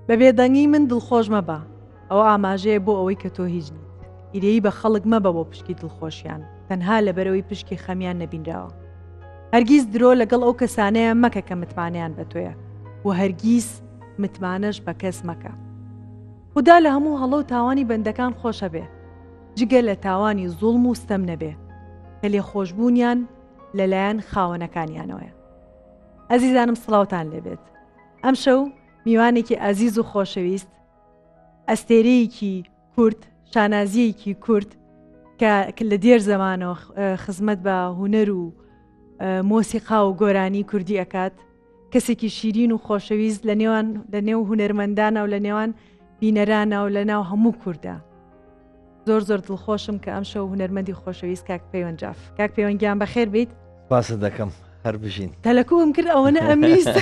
بە بێدەنگی من دڵخۆش مەبە، ئەوە ئاماژەیە بۆ ئەوەی کە تۆ هیچ نیت. ئیرەیی بە خەڵک مەبە بۆ پشکی دڵخۆشیان، تەنها لەبەرەوەی پشکی خەمیان نەبینراوە. هەرگیز درۆ لەگەڵ ئەو کەسانەیە مەکە کە متمانیان بە تۆیە و هەرگیز متمانەش بە کەس مەکە. خدا لە هەموو هەڵە و تاوانی بەندەکان خۆشە بێ، جگە لە تاوانی زوڵم و ستەم نەبێ کە لێخۆشبوونیان لەلایەن خاوەنەکانیانەوەیە. ئەزیزانم سڵاوتان لێبێت. ئەم شەو میوانێکی ئازیز و خۆشەویست، ئەستێرەیەکی کورد، شانازیەکی کورد کە لە دێر زەمانەوە خزمەت بە هونەر و مۆسیقا و گۆرانی کوردی ئەکات، کەسێکی شیرین و خۆشەویست لە نێو هونەرمەندانە و لە نێوان بینەرانە و لە ناو هەموو کووردا. زۆر زۆر دڵخۆشم کە ئەم شەو هونەرمەندی خۆشەویست کاک پەیوەنجاف. کاک پەیوەنگیان بەخێر بیت. سپاس دەکەم هەر بژین. تەلەکوم کرد ئەوەنە ئەمویست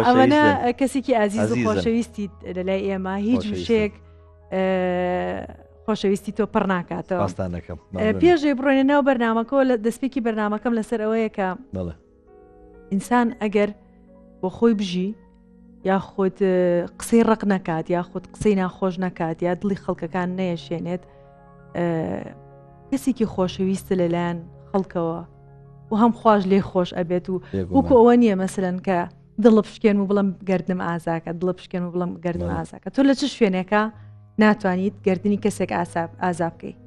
ئەوەنە کەسێکی ئازیز و خۆشەویستی لەلای ئێمە هیچ شتێک خۆشەویستی تۆ پڕ ناکاتەوە. پاستانەکەم پێشێ بڕۆینە ناو بەرنامەکەەوە لە دەستپێکی بەرنامەکەم لەسەر ئەوەیە کە ئینسان ئەگەر بۆ خۆی بژی یاخود قسەی ڕق نەکات یاخود قسەی ناخۆش نەکات یا دڵی خەڵکەکان نەیەشێنێت، کەسێکی خۆشەویستە لەلایەن خەڵکەوە و هەم خوۆش لێ خۆش ئەبێت و وەکو ئەوە نییە مەسەلەن کە دڵە پشکێن و بڵم گەردنم ئازاکە، دڵە پشکێن و بڵم گەردنم ئازاکە. تۆ لە چ شوێنێکە ناتوانیت گردنی کەسێک ئازا بکەیت؟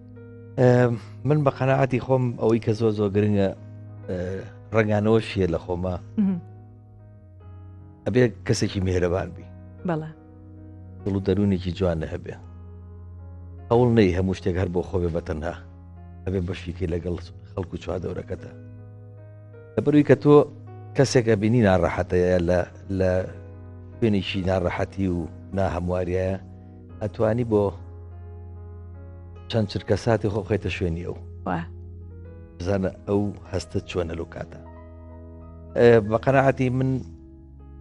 من بە قەناعەتی خۆم ئەوەی کە زۆر زۆر گرنگە ڕەنگانەوە شیە لە خۆمە ئەبێ کەسێکی میهرەبان بی، بەڵێ دڵ و دەرونێکی جوانە هەبێ، هەوڵ نەی هەموو شتێک هەر بۆ خۆبێ بەتەنها، ئەبێ بەشیکەی لەگەڵ خەڵکو چوادەورەکەتە. لەبەروی کە تۆ کەسێکە بینی ناڕەحەتەیە لە شوێنێکی ناڕەحەتی و ناهەمواریایە، ئەتوانی بۆ چەند چرکە ساتی خۆ بخەیتە شوێنی ئەو بزانە ئەو هەستت چۆنە لەو کاتە. بە قەناعەتی من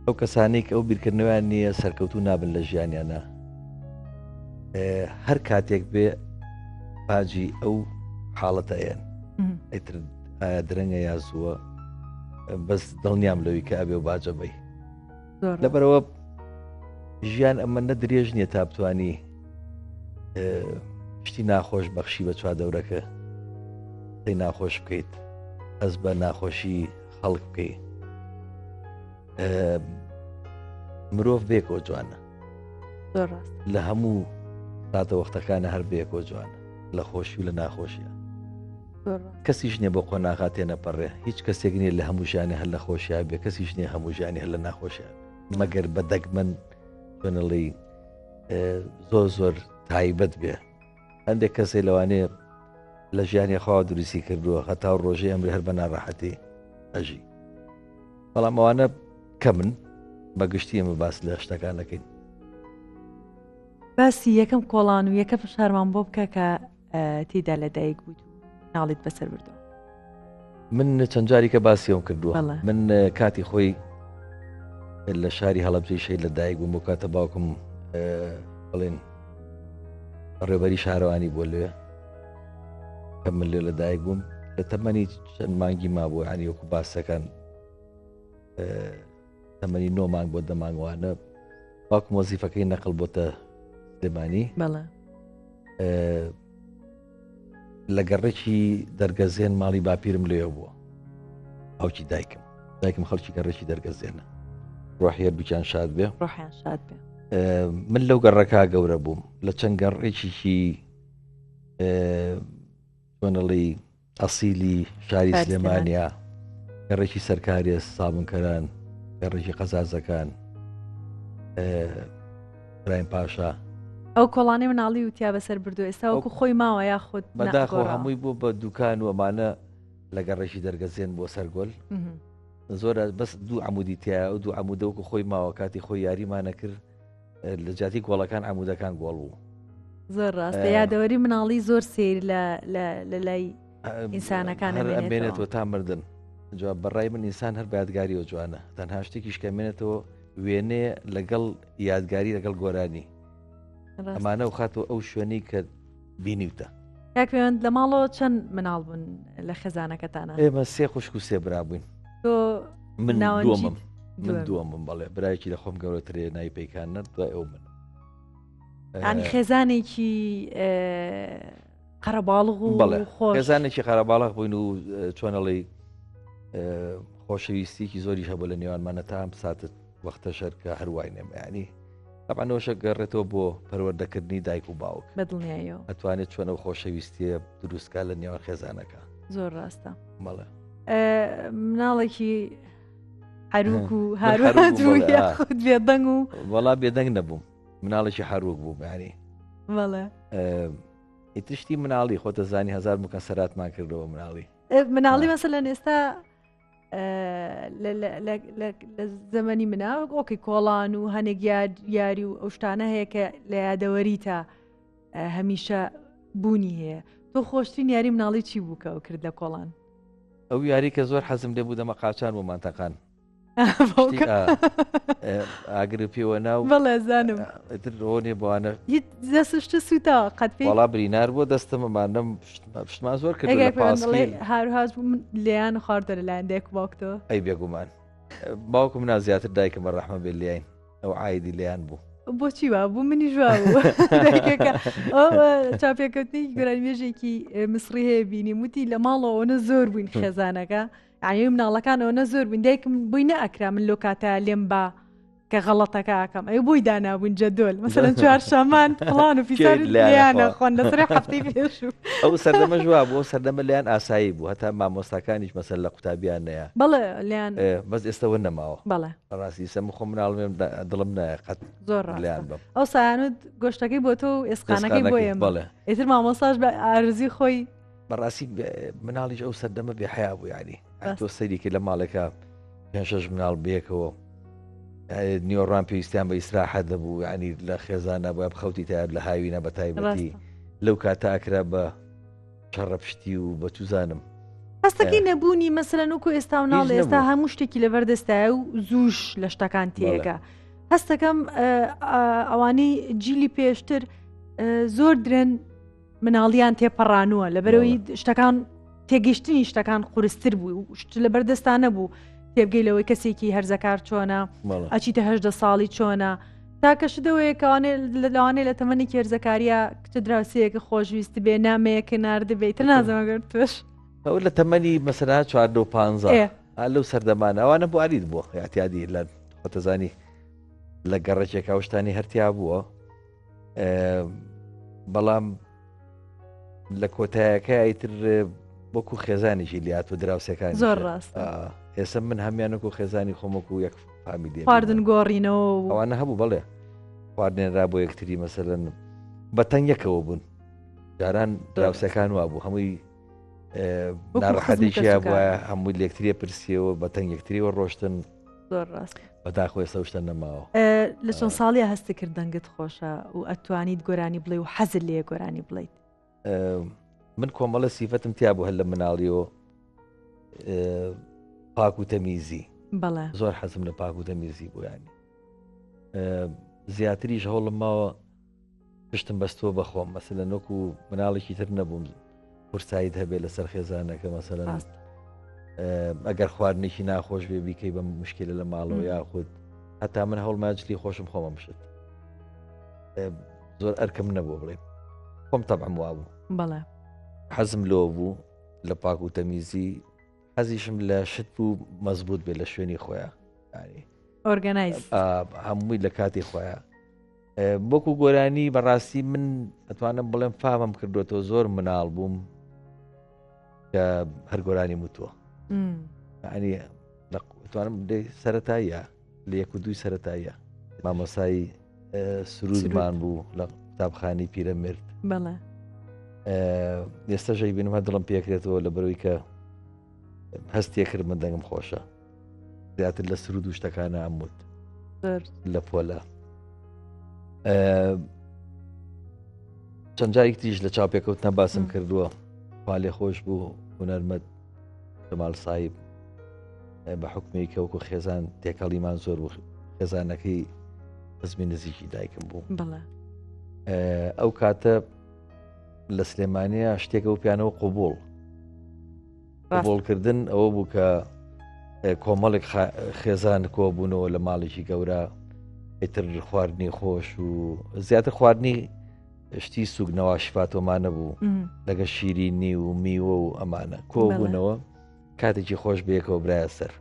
ئەو کەسانەی کە ئەو بیرکردنەوەیان نییە سەرکەوتو نابن لە ژیانیانە، هەر کاتێک بێ باجی ئەو حاڵەتەیەن ئەیتر درەنگە یا زووە، بەس دڵنیام لەوی کە ئەبێ و باجە بی. لەبەرەوە ژیان ئەمە نە درێژ نییە تا بتوانی شتی ناخۆش بەخشی بە چوادەورەکە، قسەی ناخۆش بکەیت، ئەس بە ناخۆشی خەڵک بکەیت. مرۆڤ بێکەوە جوانە، لە هەموو ساتە وەختەکانە هەر بێکەوە جوانە، لە خۆشی و لە ناخۆشیە. کەسیش نییە بۆ خۆ ناخاتێنە پەڕێ، هیچ کەسێک نییە لە هەموو ژیانی هەر لە خۆشییا بێ، کەسیش نییە هەموو ژیانی هەر لە ناخۆشیە، مەگەر بە دەگمەن چۆنەڵی زۆر زۆر تایبەت بێ. هەندێک کەسێ لەوانەیە لە ژیانی خوا دروستی کردووە هەتا ڕۆژەی ئەمری هەر بە ناڕەحەتی ئەژی، بەڵام ئەوانە کە من بەگشتی ئەمە باس لە شتەکان دەکەین. باسی یەکەم کۆڵان و یەکەم شارمان بۆ بکە کە تێدا لەدایک بوویت و ناڵیت بەسەر بردەوە. من چەند جاری کە باسی ئەوم کردووە. من کاتی خۆی لە شاری هەڵەبجەی شەید لەدایک بووم، بۆ کاتە باوکم بڵێن ڕێبەری شارەوانی بۆ لێ کە من لێ لەدایک بووم، لە تەمەنی چەند مانگی مابوو، ینی وەکو باسەکان تەمەنی 9 مانگ بۆ 10 مانگوانە باوکم وەزیفەکەی نەقل بۆتە سلێمانی. لە گەڕێکی دەرگەزێن ماڵی باپیرم لێ بووە، ئەوکی دایکم خەڵکی گەڕێکی دەرگەزێنە، ڕۆحیە بچیان شاد بێ. ڕۆحیان شاد بێ. من لەو گەڕەکە گەورە بووم، لە چەند گەڕێکیشی چۆنەڵی ئەسیلی شاری سلێمانیا، گەڕێکی سەرکاریە سابونکەران، گەڕێکی قەزازەکان، برایم پاشا. ئەو کۆڵانی مناڵی وتیا بەسەر بردو، ئێستا وەکو خۆی ماوە یا خۆت بەداخۆ هەمووی بوو بە دوکان و ئەمانە لە گەڕێکی دەرگەزێن بۆ سەرگۆل. زۆر بەس دوو عمودی تایە، ئەو دوو عمودە وەکو خۆی ماوە، کاتی خۆی یاریمانە کرد لە جاتی گۆڵەکان عمودەکان گۆڵ بوو. زۆر ڕاستە، یادەوەری مناڵی زۆر سیر لە لای ئینسانەکان ئەمێنێتەوە تا مردن. جواب بەڕای من ئینسان هەر بە یادگاریەوە جوانە، تەنها شتێکیش کە مێنێتەوە وێنێ لەگەڵ یادگاری لەگەڵ گۆرانی، ئەمانە و خاتەوە ئەو شوێنەی کە بینیوتە. یاک پەیوەند لە ماڵەوە چەند مناڵ بوون لە خێزانەکەتانە؟ ئێمە 3 خوشک و 3 برا بووین. تۆ من دووەمم، من دووەمم بەڵێ برایەکی لە خۆم گەورەترێ ناوی پەیکانە دوای ئەو من ینی خێزانێکی قەرەباڵغ و خۆش خێزانێکی قەرەباڵغ بووین و چۆنەڵی خۆشەویستیکی زۆریش هەبوو لە نێوانمانە تا ئەم ساتت وەختە شەرکە هەروای نێمە ینی تەبانەوەشە گەڕێتەوە بۆ پەروەردەکردنی دایک و باوک بەدڵنیایەوە ئەتوانێت چۆنە خۆشەویستیە دروستکە لە نێوان خێزانەکە زۆر ڕاستە بەڵێ مناڵێکی حەروک و هاروات خود بێدەنگ و وەڵا بێدەنگ نەبووم مناڵێکی حەروک بوو بەینی بەڵێ ئیتشتی مناڵی خۆتە زانی هەزار بکەن سەراتمان کردەوە مناڵی مەسەلەن ئێستا لە زەمەنی مناوە ئۆکەی کۆڵان و هەنێک یاری و ئەو شتانە هەیە کە لە یادەوەری تا هەمیشە بوونی هەیە تۆ خۆشترین یاری مناڵی چی بووکە ئەو کرد لە کۆڵان ئەو یاری کە زۆر حەزم لێ بوو دەمە قاچان بۆ مانتەقان ئاگر پێوە ناو بەڵێ زانم ڕۆنێ بوانە دەستشتە سووتاوە قەت پێ وڵا برینار بۆ دەستەمەمانم پشتمان زۆر کرد هاروهاز لیان خواردە لەلایەن دایک و باوکتەوە ئەی بێگومان باوکم نا زیاتر دایکمە ڕەحمە بێ لیاین ئەو عایدی لیان بوو بۆچی وا بوو منی ژوا بوو چاپێکەوتنی گۆرانمێژێکی مسری هەیە بینی وتی لە ماڵەوەنە زۆر بووین خێزانەکە عنی مناڵەکانەوە زۆر بووین دایکم بووی نەئەکرا من لۆ کاتە لێم با کە غەڵەتەکە ئاکەم ئەی بۆی دانابوون جەدۆل مەسەلەن چوار شەمان پڵان و پیسار لیانە خۆن لەسەری هەفتەی پێش ئەو سەردەمە ژوا بوو سەردەمە لیان ئاسایی بوو هەتا مامۆستاکانیش مەسەر لە قوتابیان نەیە بەڵێ لیان بەس ئێستاوە نەماوە بەڵێ ڕاستی سەم خۆ مناڵێم دڵم نایە قەت زۆر لیان بم ئەو سایانوت گۆشتەکەی بۆ تۆ و ئێسقانەکەی بۆ ئێمە بەڵێ ئێتر مامۆستاش بە ئارزی خۆی بەڕاستی مناڵیش ئەو سەردەمە بێحیا بوو یعنی تۆ سەریکە لە ماڵێکە پێ شەش مناڵ بێکەوە نیۆڕان پێویستیان بە ئیسراحەت دەبوو ینی لە خێزانە بە بخەوتی تایار لە هاوینە بە تایبەتی لەو کاتاکرا بە چڕە پشتی و بە تووزانم هەستەکەی نەبوونی مەسەلەن وەکو ئێستا و ناڵ ئێستا هەموو شتێکی لەبەردەستایە و زووش لە شتەکان تێگە هەستەکەم ئەوانەی جیلی پێشتر زۆر درێن مناڵیان تێپەڕانووە لەبەرەوەی شتەکان تێگەشتنی شتەکان قورستر بوو لە بەردەستانە بوو تێبگەیلەوەی کەسێکی هەرزەکار چۆنە ئەچیتە هەشدە ساڵی چۆنە تاکەشدەوەی کەوانێ لەوانەیە لە تەمەنی کێرزەکاریە کچە دراوسەیەکە خۆشویست بێ نامەیەکە ناردبێت نازەمەگەر توش ئەو لە تەمەنی مەسەلا 4 لەو سەردەمانە ئەوانە بۆ عرید بووە یاتیادی لە خۆتەزانی لە گەڕێکێکا شتانی هەرتیا بووە بەڵام لە کۆتایەکە ئیتر وەکو خێزانیشی لات و دراوسەکان زۆر ڕاست ئێستا من هەمیانەکو خێزانی خۆمەکو یەک فامیلی خواردن گۆڕینەوە ئەوانە هەبوو بەڵێ خواردنێنرا بۆ یەکتری مەسەلەن بەتەنگەکەوە بوون جاران دراوسەکان وا بوو هەمووی ناڕەحەتێکیە بووە هەمووی لەکتریە پرسیەوە بەتەنگ یەکتریوە ڕۆشتن زۆر ڕاست بەداخۆی سەوشتە نەماوە لە چۆن ساڵی هەستی کردنگت خۆشە و ئەتوانیت گۆرانی بڵێ و حەزت لێ گۆرانی بڵیت من کۆمەڵە سیفەتم تیا بوو هەر لە مناڵیەوە پاک و تەمیزی بەڵێ زۆر حەزم لە پاک و تەمیزی بوو ینی زیاتریش هەوڵم ماوە پشتم بەستۆ بەخۆم مەسەلەن وەکو مناڵێکی تر نەبووم قورسایت هەبێت لەسەر خێزانەکە مەسەلەن ئەگەر خواردنێکی ناخۆش بێ بیکەی بە مشکلە لە ماڵەوە یاخود هەتا من هەوڵماجلی خۆشم خۆمە مشت زۆر ئەرکەم نەبوو بڵێ خۆم تەبعم وا بوو بەڵێ حەزم لۆ بوو لە پاک و تەمیزی حەزیشم لە شت بوو مەزبوط بێ لە شوێنی خۆیان ئۆرگەنایز هەمووی لە کاتی خۆیان بۆکو گۆرانی بەڕاستی من ئەتوانم بڵێم فامم کردوێتەوە زۆر مناڵ بووم کە هەر گۆرانی وتووە ینی توانم سەرەتاییە لە 1 و 2 سەرەتاییە مامۆسایی سرودمان بوو لە قوتابخانی پیرەمرد بەڵێ ئێستا ژەی بینم هە دڵم پێکرێتەوە لە بەرەوەی کە هەستێ کرد من دەنگم خۆشە زیاتر لە سرود و شتەکانە ئەموت لە پۆلە چەند جارێک تریش لە چاوپێکەوتنە باسم کردووە خوا لێ خۆش بوو هونەرمەند جەمال سایب بە حکمێک کە وەکو خێزان تێکەڵیمان زۆر بوو خێزانەکەی حزبی نزیکی دایکم بوو ئەو کاتە لە سلێمانیە شتێکە و پیانەوە قوبوڵکردن ئەوە بوو کە کۆمەڵێک خێزان کۆبوونەوە لە ماڵێکی گەورە ئیتر خواردنی خۆش و زیاتر خواردنی شتی سوگنەوە شفاتۆمانە بوو لەگە شیرینی و میوە و ئەمانە کۆبوونەوە کاتێکی خۆش بەیەکەوە برایە سەر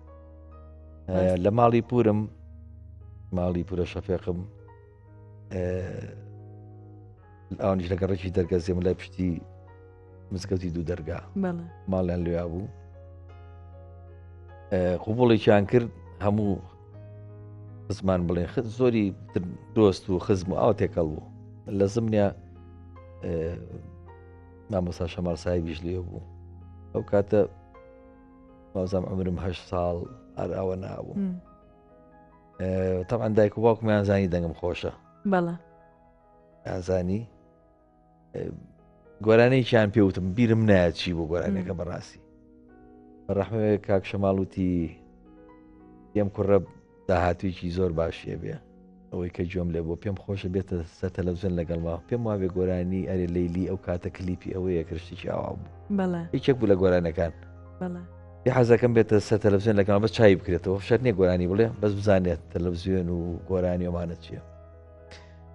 لە ماڵی پورم ماڵی پورە شەفێقم ئەوانیش لەگە ڕێکی دەرگەزێم لای پشتی مزگەوتی دوو دەرگا ماڵیان لێیا بوو قوبوڵێکیان کرد هەموو خزمان بڵێن زۆری دۆست و خزم و ئاو تێکەڵ بوو لە زمنیا مامۆستا شەماڵ سایبیش لێ بوو ئەو کاتە مازام عمرم 8 ساڵ ئەوە نابوو تەبعاً دایک و باوکمیان زانی دەنگم خۆشە ئازانی گۆرانەیەکیان پێوتم بیرم نایەت چی بوو گۆرانەکە بەڕاستی بەڕەحمەوێ کاک شەماڵ وتی پێم کوڕە داهاتوویکی زۆر باشیە بێ ئەوەی کە گوێم لێ بۆ پێم خۆشە بێتە سەر تەلەڤیزۆن لەگەڵما پێم وابێ گۆرانی ئەرێ لەیلی ئەو کاتە کلیپی ئەوەیە کرشتێکی ئاوا بوو هیچێک بوو لە گۆرانەکان پێ حەزەکەم بێتە سەر تەلەڤیزۆن لەگەڵ بەس چای بکرێتەوە شەرت نییە گۆرانی بڵێ بەس بزانێت تەلەڤیزیۆن و گۆرانی ئەمانە چییە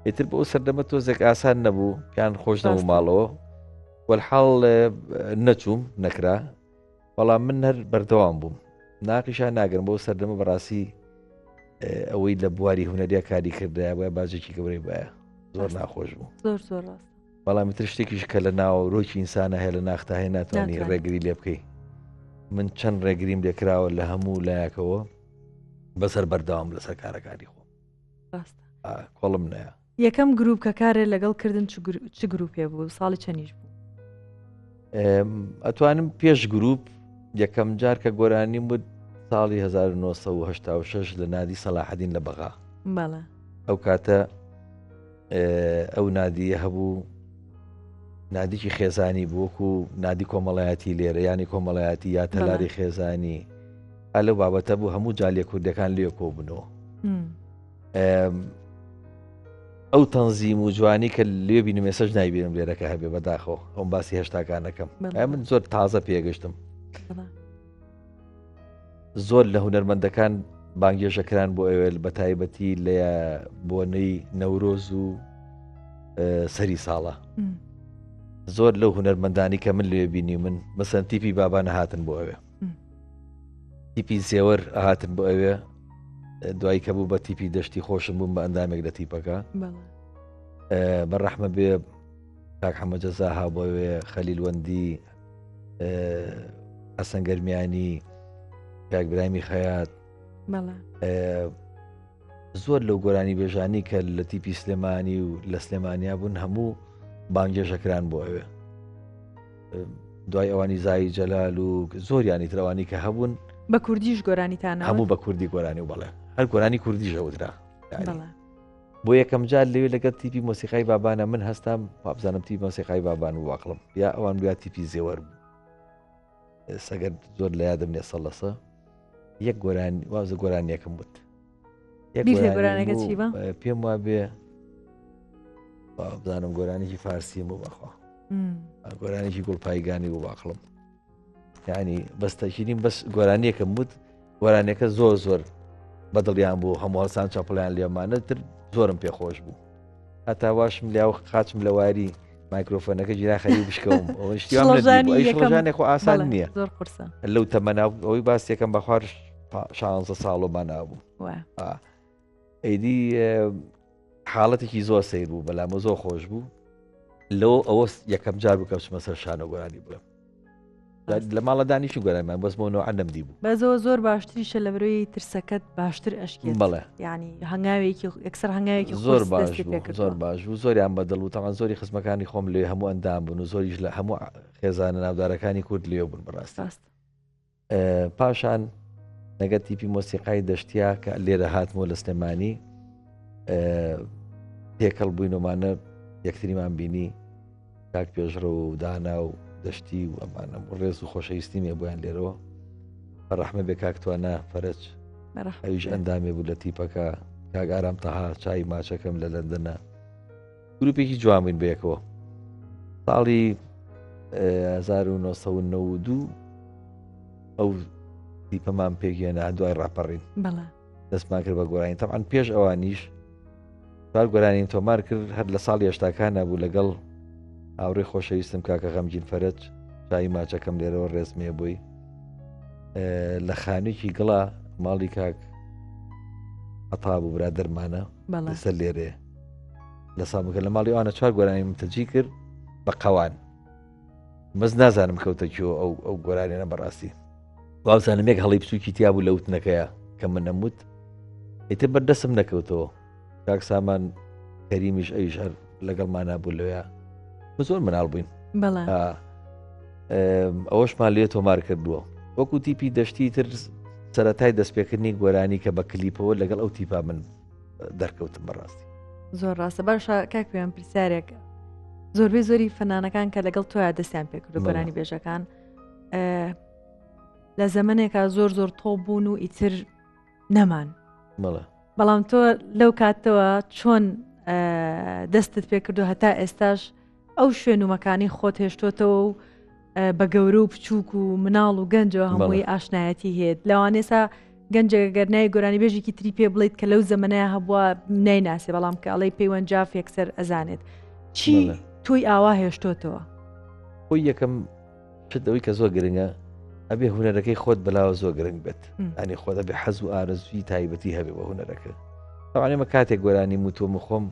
ئیتر بۆ سەردەمە تۆزێک ئاسان نەبوو پیان خۆش نەبوو ماڵەوە وەلحاڵ نەچووم نەکرا بەڵام من هەر بەردەوام بووم ناقیشان ناگەم بۆ سەردەمە بەڕاستی ئەوەی لە بواری هونەریە کاری کردایە بۆە بازێکی گەورەی بایە زۆر ناخۆش بوو زۆر ڕاست بەڵام تر شتێکیش کە لە ناو ڕۆکی ئینسانە هەیە لە ناختە هەیە ناتوانانی ڕێگری لێ بکەی من چەند ڕێگریم لێکراوە لە هەموو لایەکەوە بەسەر بەردەوام لەسەر کارەکانی خۆم کۆڵم نایە یەکەم گروپ کە کارێ لەگەڵ کردن چ گروپێ بوو ساڵی چەندیش بوو ئەتوانم پێش گروپ یەکەم جار کە گۆرانی بود ساڵی 1986 لە نادی سەلاحەدین لە بەغا ئەو کاتە ئەو نادیە هەبوو نادیکی خێزانی بووکو نادی کۆمەڵایەتی لێرە ینی کۆمەڵایەتی یا تەلاری خێزانی ئەلە بابەتە بوو هەموو جالیە کوردەکان لێ کۆبوونەوە ئەو تەنزیم و جوانی کە لێ بینم مێسەج نایبێنم لێرەکە هەبێ بەداخەوە ئەوم باسی هێشتاکانەکەم من زۆر تازە پێگەشتم زۆر لە هونەرمەندەکان بانگێژەکران بۆ ئەوێ بە تایبەتی لە بۆنەی نەورۆز و سەری ساڵە زۆر لەو هونەرمەندانی کە من لێ بینی من مەسەن تیپی بابانە هاتن بۆ ئەوێ تیپی زێوەر هاتن بۆ ئەوێ دوایی کە بوو بە تیپی دەشتی خۆشم بووم بە ئەندامێک لە تیپەکە بەڕەحمە بێ کاک حەمە جەزاها بۆ ئەوێ خەلیل وەندی حەسەن گەرمیانی کاک برایمی خەیات زۆر لەو گۆرانی بێژانی کە لە تیپی سلێمانی و لە سلێمانیا بوون هەموو بانگێژەکران بۆ ئەوێ دوای ئەوانی زایی جەلال و زۆریانی ترەوانی کە هەبوون بە کوردیش گۆرانیتانە هەموو بە کوردی گۆرانی و بەڵێ هەر گۆرانی کوردی ژەوترا بۆ یەکەم جار لەوێ لەگەڵ تیپی مۆسیقای بابانە من هەستام بابزانم تیپی مۆسیقای بابان و واقڵم یا ئەوان بیا تیپی زێوەر بوو سەگەر زۆر لە یادم نێ سەڵەسە یەک گۆرانی وازە گۆرانیەکەم بوت پێم وا بێ بزانم گۆرانێکی فارسیم و بەخوا گۆرانێکی گوڵپایگانی و باقڵم یعنی بەستەشینیم بەس گۆرانیەکەم بوت گۆرانەکە زۆر زۆر بەدڵیان بوو هەموو هەڵسان چاپڵیان لێمانە تر زۆرم پێخۆش بوو هەتاواشم لیا و خاچم لە واری مایکرۆفۆنەکە گیرا خەری بشکەوم ئەوشتیژانێک خۆ ئاسان نییە لەو تەمەنا ئەوەی باس یەکەم بە خوار 16 ساڵۆمان نابوو ئەیدی حاڵەتێکی زۆر سیر بوو بەلامە زۆر خۆش بوو لەوە ئەوە یەکەم جار بوو کەچمە سەر شانە گۆرانی بڵم لە ماڵە دانیشی گۆرانمان بەسمەوە نەمدی بوو بەزەوە زۆر باشتریشە لە بەرەوەی ترسەکەت باشتر ئەشکێت بەڵێ ینی هەنگاوێکی یەکسەر هەنگاوێکی زۆر باش زۆر باش بوو زۆریان بەدڵ و تەمان زۆری خزمەکانی خۆم لێ هەموو ئەندام بوون و زۆریش لە هەموو خێزانە ناودارەکانی کورد لێ بوون بەڕاست پاشان نەگە تیپی مۆسیقای دەشتیا کە لێرە هاتمەوە لە سلێمانی تێکەڵ بووینەوەمانە یەکتریمان بینی کاک پێژڕە و دانا و دەشتی و ئەمانە ڕێز و خۆشەویستیمێ بۆیان لێرەوە بەڕەحمە بێ کاکتوانە فەرج ئەویش ئەندامێ بوو لە تیپەکە کاک ئارام تەها چای ماچەکەم لە لەندەنە گروپێکی جوامین بەیەکەوە ساڵی 1992 ئەو دیپەمان پێگەێنە دوای ڕاپەڕین دەستمان کرد بە گۆرانی تەمان پێش ئەوانیش بار گۆرانین تۆمار کرد هەر لە ساڵی هێشتاکانە بوو لەگەڵ ئاوڕێ خۆشەویستم کاکە غەمگین فەرج چای ماچەکەم لێرەوە ڕێزمێ بووی لە خانوویکی گڵا ماڵی کاک ئەتا بوو برادەرمانە لەسەر لێرێ لە ساڵمەکە لە ماڵی ئەوانە چوار گۆرانی متەجی کرد بە قەوان بەس نازانم کەوتەکیەوە ئەو گۆرانێنە بەڕاستی وازانم یەک هەڵی بچووکی تیا بوو لە وتنەکەیە کە من نەموت ئیتر بەردەسم نەکەوتەوە کاک سامان کەریمیش ئەویش هەر لەگەڵمان نابوو لەوەیە زۆر مناڵ بووین ئەوەشمان لێ تۆمار کردووە وەکو تیپی دەشتی تر سەرەتای دەستپێکردنی گۆرانی کە بە کلیپەوە لەگەڵ ئەو تیپا من دەرکەوتم بەڕاستی زۆر ڕاستە باشە کاک پێیان پرسیارێک زۆربەی زۆری فەنانەکان کە لەگەڵ تۆیان دەستیان پێکرد گۆرانی بێژەکان لە زەمانێکە زۆر تۆ بوون و ئیتر نەمان بەڵام تۆ لەو کاتەوە چۆن دەستت پێکردو هەتا ئێستاش ئەو شوێن و مەکانی خۆت هێشتۆتەوە و بە گەورە و بچووک و مناڵ و گەنجەوە هەمووی ئاشنایەتی هێت لەوانێسا گەنجەگەرنای گۆرانی بێژێکی تری پێ بڵیت کە لەو زەمانەیە هەبووە نایناسێ بەڵام کە ئەڵەی پەیوەنجاف یەکسەر ئەزانێت چی تۆی ئاوا هێشتۆتەوە خۆی یەکەم شتەوەی کە زۆر گرنگە ئەبێ هوەرەکەی خۆت بەلاوە زۆر گرنگ بێت ئەنی خۆت ئەبێ حەز و ئارەزوی تایبەتی هەبێ بە هوەرەکە تەوانێمە کاتێک گۆرانی موتۆمە خۆم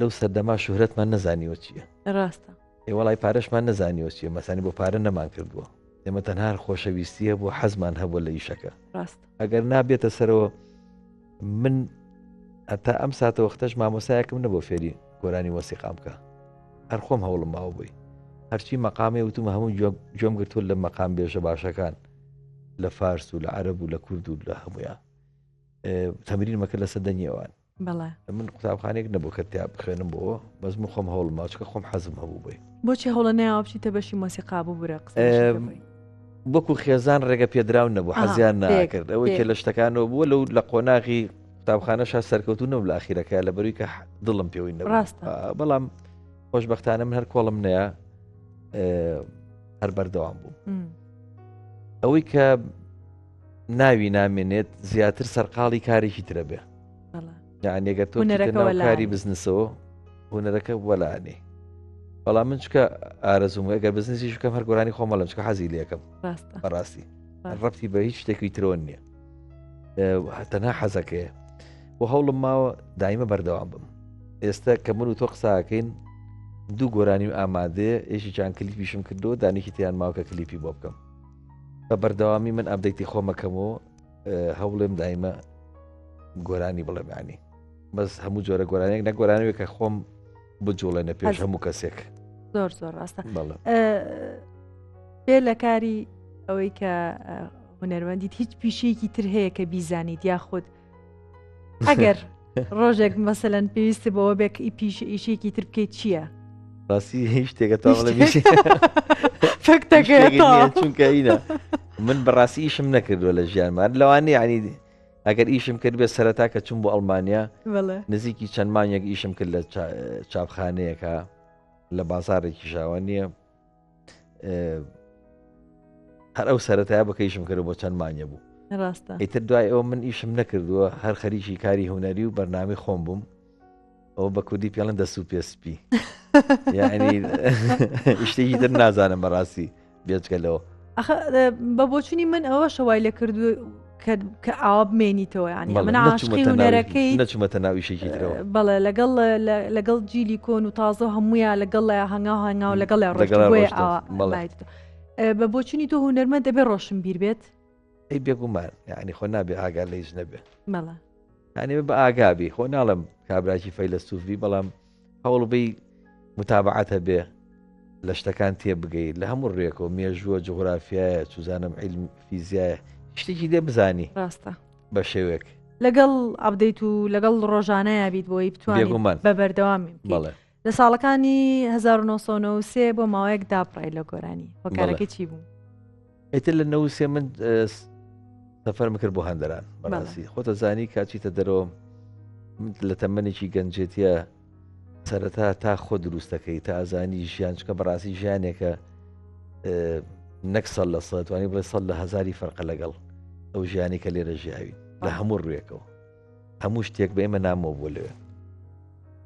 لەو سەردەما شوهرەتمان نەزانیوە چییە ڕاستە وڵای پارەشمان نەزانیوە چیە مەسانی بۆ پارە نەمان کردووە ئێمە تەنها خۆشەویستیە بۆ حەزمان هەبووە لە ئیشەکە ئەگەر نابێتە سەرەوە من ئەتا ئەم ساتە وەختەش مامۆسایەکەم نەبوو فێری گۆرانی وەسیقام بکە هەر خۆم هەوڵم ماوە بووی هەرچی مەقامێ وتم هەموو جۆم گرتووە لە مەقام بێژە باشەکان لە فارس و لە عەرەب و لە کورد و لە هەمویان تەمرینمەکە لە سەردەنیەوان من قوتابخانێک نەبوو کە تیا بخوێنم بۆەوە بەزم خۆم هەوڵم ماچکە خۆم حەزم هەبوو بووی بۆچی هەوڵە نەیەوە بچیتە بەشی مۆسیقا بوو برە وەکو خێزان ڕێگە پێدراون نەبوو حەزیان ناکرد ئەوەی کە لە شتەکانەوە بووە لەو لە قۆناغی قوتابخانەشا سەرکەوتو نەبوو لە ئاخیرەکە لە بەرووی کە دڵم پێوەی نەبوو بەڵام خۆشبەختانە من هەر کۆڵم نەیە هەر بەردەوام بوو ئەوەی کە ناوی نامێنێت زیاتر سەرقاڵی کارێکی ترە بێ یعنێگەر تۆ کاری بزنسەوە هوەرەکە وەلانێ بەڵام من چکە ئارەزوم ئەگەر بزنسی شکەم هەر گۆرانی خۆمەڵم چکە حەزی لێکم بەڕاستی ڕەبتی بە هیچ شتێکی ترۆن نییە تەنها حەزەکەیە بۆ هەوڵم ماوە دایمە بەردەوام بم ئێستا کە من و تۆ قساکەین دوو گۆرانی و ئامادەیە ئێشی چیان کلیپیشم کردو دانێکی تیان ماوکە کلیپی بۆ بکەم بە بەردەوامی من ئەبدەیتی خۆمەکەمەوە هەوڵێم دایمە گۆرانی بڵێمانی بەس هەموو جۆرە گۆرانێک نە گۆرانەوێت کە خۆم بجوڵێنە پێش هەموو کەسێک زۆر ڕاستە پێ لە کاری ئەوەی کە هونەرمەندیت هیچ پیشەیەکی تر هەیە کە بیزانیت یاخود ئەگەر ڕۆژێک مەسەلەن پێویستە بەوە بێک ئیشێکی تر بکەیت چییە؟ ڕاستی هیچ شتێکە تاڵە چونکە ئینە من بەڕاستی ئیشم نەکردووە لە ژیانمان لەوانەیە ینی ئەگەر ئیشم کرد بێت سەرەتا کە چوون بۆ ئەڵمانیا نزیکی چەند مانگێک ئیشم کرد لە چاپخانەیەکە لە بازارێکی شاوانیە هەر ئەو سەرەتایە بەکە ئیشم کرد بۆ چەند مانگە بوو ئیتر دوای ئەوە من ئیشم نەکردووە هەر خەریکی کاری هوەری و بەرنامی خۆم بووم ئەو بە کوردی پێڵەن دەسو پێسپی یعنی شتێکی تر نازانم بەڕاستی بێچکەلەوە بە بۆچوونی من ئەوە شەوای لە کردو کە ئاوا بمێنیتەوە ینی من عاشقی هونەرەکەی نەچمەتە ناویشێکی ترەوە بەڵێ لەگەڵ جیلی کۆن و تازە هەموویە لەگەڵ هەنگاو لەگەڵ ڕۆژ بە بۆچوونی تۆ هونەرمەند دەبێ ڕۆشن بیر بێت ئەی بێگومان یعنی خۆ نابێ ئاگا لە هیچ نەبێ یعنی بە ئاگابی خۆ ناڵم کابراکی فەیلسوفی بەڵام هەوڵ بی متابعەتە بێ لە شتەکان تێ بگەیت لە هەموو ڕێکەوە مێژووە جغرافیایە چوزانم عیلم فیزیایە شتێکی دێ بزانی ڕاستە بە شێوێک لەگەڵ ئەبدەیت و لەگەڵ ڕۆژانەیە بیت بۆی بتوانیت بە بەردەوامی لە ساڵەکانی 1993 بۆ ماوەیەک داپڕای لە گۆرانی هۆکارەکە چی بوو؟ ئیتر لە 93 من سەفەرم کرد بۆ هەندەران بەڕاستی خۆتە زانی کاچیتە دەرەوە لە تەمەنێکی گەنجێتیە سەرەتا تا خۆ دروستەکەی تا ئازانی ژیان چکە بەڕاستی ژیانێکە نەک سەد لە سەد توانی بڵێ سەد لە هەزاری فەرقە لەگەڵ ئەو ژیانی کە لێرە ژیاوی لە هەموو ڕوویەکەوە هەموو شتێک بە ئێمە نامەوە بۆ لەوێ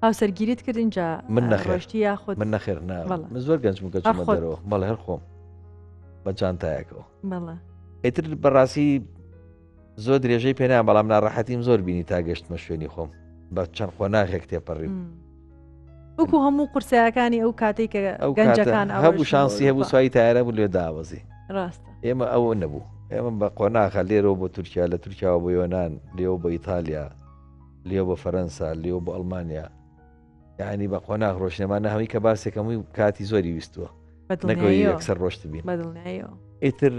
هاوسەرگیریت کرد اینجا من نەخێشتی یاخود من نەخێر من زۆر گەنجم کە چمە دەرەوە بەڵێ هەر خۆم بە جانتایەکەوە ئیتر بەڕاستی زۆر درێژەی پێنیان بەڵام ناڕەحەتیم زۆر بینی تا گەشتمە شوێنی خۆم بە چەند خۆناغێک تێپەڕیم وەکو هەموو قورسەکانی ئەو کاتێک کە گەنجەکان هەبوو شانسی هەبوو سوای تایارە بوو لێ داوەزی ڕاستە ئێمە ئەوە نەبوو ئێمە بە قۆناخە لێرەوە بۆ تورکیا لە تورکیاوە بۆ یۆناان لێەوە بە ئیتالیا لێو بە فەرەنسا لێو بە ئەڵمانیا یعنی بە قۆناغ ڕۆشنەمانە هەمی کە باسێکەکەمووی کاتی زۆری ویستووە نەگەوەی یەکسەر ڕۆشت بین ئیتر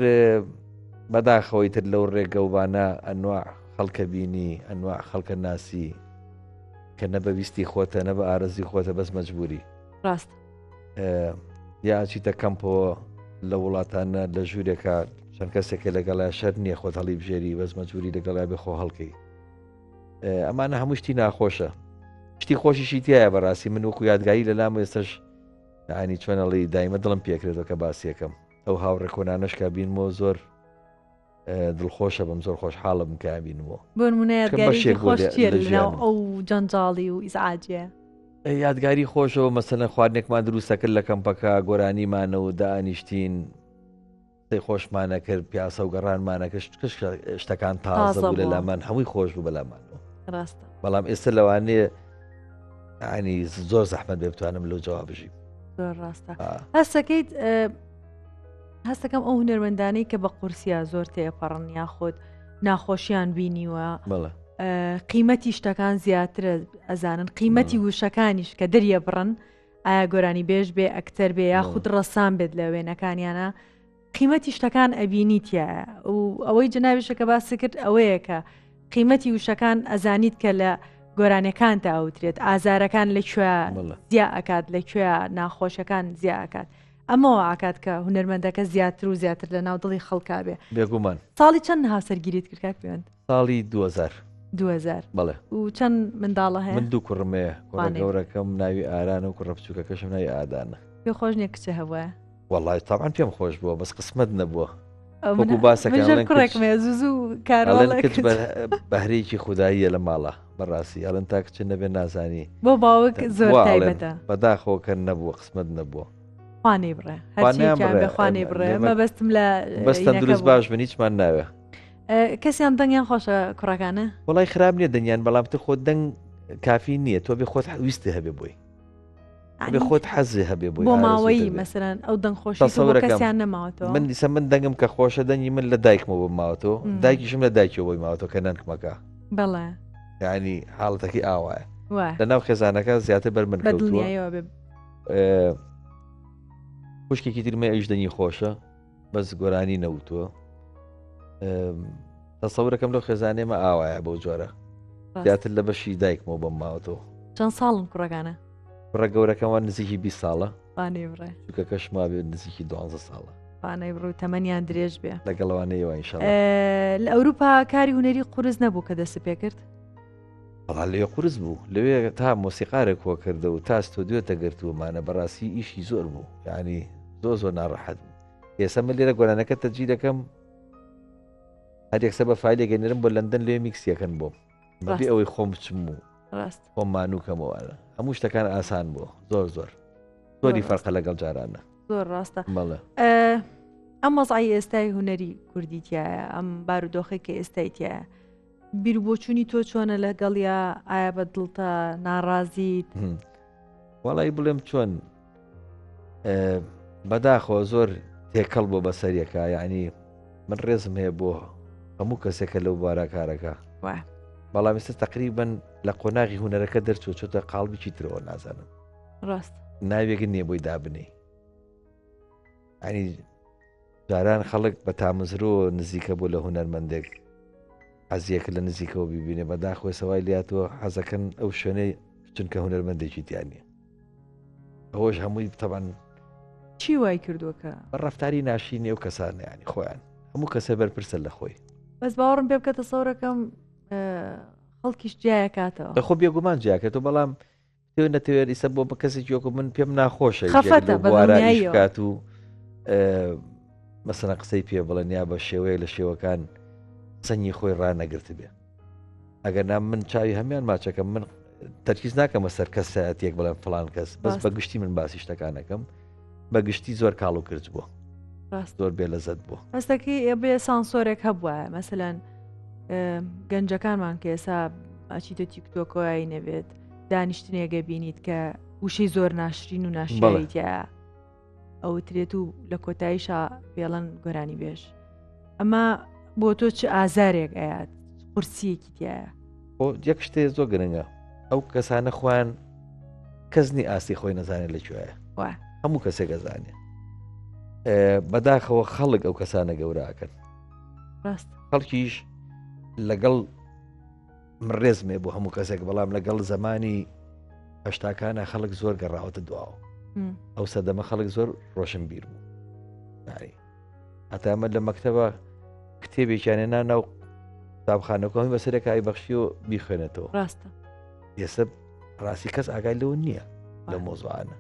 بەداخەوەی تر لەو ڕێگەوبانە ئەنواع خەڵکە بینی ئەنواع خەڵکە ناسی کە نە بەویستی خۆتە نە بە ئارەزی خۆتە بەس مەجبوری ڕاست یا چیتە کەمپەوە لە وڵاتانە لە ژوورێکە چەند کەسێکە لەگەڵای شەر نییە خۆت هەڵی بژێری بەس مەجبوری لەگەڵای بخۆ هەڵکەی ئەمانە هەموو شتی ناخۆشە شتی خۆشیشی تایە بەڕاستی من وەکو یادگاری لەلام ئێستش ینی چۆنەڵی دایمە دڵم پێکرێتەوە کە باسیەکەم ئەو هاوڕێکۆنانەشکا بینمەوە زۆر دڵخۆشە بم زۆر خۆشحاڵە بم کە بینمەوە بۆ نمونە ئەو جەنجاڵی و ئیزعاجێ یادگاری خۆشەوە مەسەلەن خواردنێکمان دروستەکرد لە کەمپەکە گۆرانیمانە و دانیشتین خۆشمانە کرد پیاسە و گەڕانمانەکەش شتەکان تازە بوو لە لامان هەمووی خۆش بوو بەلامانەوە ڕاستە بەڵام ئێستا لەوانەیە ینی زۆر زەحمەت بێ بتوانم لەو جواب بژیم زۆر ڕاستە هەستەکەیت هەستەکەم ئەو هونەرمەندانەی کە بە قورسیا زۆر تێپەڕن یاخۆت ناخۆشیان بینیوە قیمەتی شتەکان زیاترە ئەزانن قیمەتی وشەکانیش کە دەریە بڕن ئایا گۆرانی بێژ بێ ئەکتەر بێ یاخود ڕەسام بێت لە وێنەکانیانە قیمەتی شتەکان ئەبینیتە و ئەوەی جناویشە کە باسی کرد ئەوەیە کە قیمەتی وشەکان ئەزانیت کە لە گۆرانەکان تا ئەوترێت ئازارەکان لەکوێ زیا ئەکات لەکوێ ناخۆشەکان زیا ئەکات ئەمەوە ئاکات کە هونەرمەندەکە زیاتر و زیاتر لە ناو دڵی خەڵکا بێ بێگومان ساڵی چەند هاوسەرگیریت کرد کاک پێوەند ساڵی 2000 بەڵێ و چەند منداڵە هەیە من دوو کوڕمەیە کوڕە گەورەکەم ناوی ئارانە و کوڕە بچووکەکەشم ناوی ئادانە پێ خۆش نییە کچە هەوە وەڵای تاوان پێم خۆش بووە بەس قسمەت نەبووە وەکو باسەکەڕێکمێ زوو بەهرەیەکی خودداییە لە ماڵە بەڕاستی ئەڵەن تا کچ نەبێ نازانی بۆ باوک زۆر تایبەتە بەداخەوە نەبووە قسمەت نەبووە خوانێ بڕێ هەرخوانێ بڕێ مەبەستم لە بەستم دروست باش بن هیچمان ناوێ کەسیان دەنگیان خۆشە کوڕەکانە وڵای خراپ نییە دەنگیان بەڵام تر خۆت دەنگ کافی نییە تۆ بێ خۆت ویستی هەبێ بۆی بێ خۆت حەزی هەبێ بۆی بۆ ماوەی مەسەرەن ئەو دەنگ خۆشی کەسیان نەماوەتەوە من دیسە من دەنگم کە خۆشە دەنگی من لە دایکمەوە بماوەتەوە دایکیشم لە دایکەوە بۆی ماوەتەوە کە نانکمەکە بەڵێ یعنی حاڵەتەکەی ئاوایە لە ناو خێزانەکە زیاتر بەر من کەوتووە خوشکێکی ترمە ئەویش دەنگی خۆشە بەس گۆرانی نەوتووە تەسەورەکەم لەو خێزانێمە ئاوایە بەو جۆرە زیاتر لە بەشی دایکمەوە بەم ماوەتەوە چەند ساڵن کوڕەکانە کوڕە گەورەکەمان نزیکی 20 ساڵە بانێ بڕێ چووکەکەش ما بێت نزیکی 12 ساڵە بانەی بڕوو تەمەنیان درێژ بێ لەگەڵوانەیەوە ئینشاڵڵا لە ئەوروپا کاری هونەری قورس نەبوو کە دەست پێ کرد بەڵام لەوێ قورس بوو لەوێ تا مۆسیقارێک کۆ کردە و تا ستۆدیۆ تەگرتووەمانە بەڕاستی ئیشی زۆر بوو یعنی زۆر ناڕەحەت بوو ئێستا من لێرە گۆرانەکە تەجی دەکەم هەر یەکسە بە فایلێ گەنێرم بۆ لەندەن لێ میکسیەکەن بۆم بەبێ ئەوەی خۆم بچم و خۆم مانووکەمەوەە هەموو شتەکان ئاسان بووە زۆر زۆری فەرقە لەگەڵ جارانە زۆر ڕاستە بەڵێ ئەم مەزای ئێستای هونەری کوردیتیایە ئەم بارودۆخی کە ئێستایتیایە بیر بۆچوونی تۆ چۆنە لەگەڵیا ئایا بە دڵتە ناڕازیت وەڵی بڵێم چۆن بەداخەوە زۆر تێکەڵ بۆ بەسەریەکە یعنی من ڕێزم هەیە بۆ هەموو کەسێکە لەو بارە کارەکە بەڵام ئێستا تقریبن لە قۆناغی هونەرەکە دەرچوە چۆتە قاڵبی ترەوە نازانم ڕاست ناوێگە نییە بۆی دابنێ ینی جاران خەڵک بە تامزرۆ نزیکە بۆ لە هونەرمەندێک حەزیەکە لە نزیکەوە ببینێ بەداخۆی سەوای لاتەوە حەزەکەن ئەو شوێنەی چونکە هونەرمەندێکی تیانە ئەوەش هەمووی تەبان چی وای کردووەکە بە ڕەفتاری ناشینی ئەو کەسانە ینی خۆیان هەموو کەسە بەرپرسە لە خۆی بەس باوەڕم پێ بکەتە سەورەکەم خەڵکیش جیاکاتەوە خۆ بێگومان جیاکێتەوە بەڵام تێ نەتەوێت ئیسە بۆ بە کەسێکی وەکو من پێم ناخۆشە خەفەتە بوارایش کات و مەسەڵەن قسەی پێ بڵێن یا بە شێوەیە لە شێوەکان سەنگی خۆی ڕانەگرت بێ ئەگەر نام من چاوی هەمیان ماچەکەم من تەرکیز ناکەمە سەر کەسایەتێک بڵێن فڵان کەس بەس بە گشتی من باسی شتەکانەکەم بە گشتی زۆر کاڵ و کرد بووە زۆر بێ لەزەت بووە هەستەکەی بێ سانسۆرێک هەبووە مەسەلەن گەنجەکانمان کە ئێسا ئاچیتە تیکتۆکۆایی نەبێت دانیشتنێگە بینیت کە وشەی زۆر ناشرین و ناشاییتە ئەو ترێت و لە کۆتاییشا پێڵەن گۆرانی بێژ ئەمە بۆ تۆ چ ئازارێک ئاات قورسیەکی تایە یەک شتێ زۆر گرنگە ئەو کەسانە خوان کەسنی ئاستی خۆی نەزانێت لەکوێیە هەموو کەسێک گەزانێ بەداخەوە خەڵک ئەو کەسانە گەوراکەن خەڵکیش لەگەڵ ڕێزمێ بۆ هەموو کەسێک بەڵام لەگەڵ زمانی هەشتاکانە خەڵک زۆر گەڕاوەتە دواوە ئەو سەدەمە خەڵک زۆر ڕۆشن بیر بوو هەتامە لە مەکتەبە کتێبێکیانێنا ناو قوتابخانەکەمی بەسەرێک ئای بەخشی و بیخوێنێتەوە ڕاستە ئێستا ڕاستی کەس ئاگای لەوە نییە لە مۆزوعانە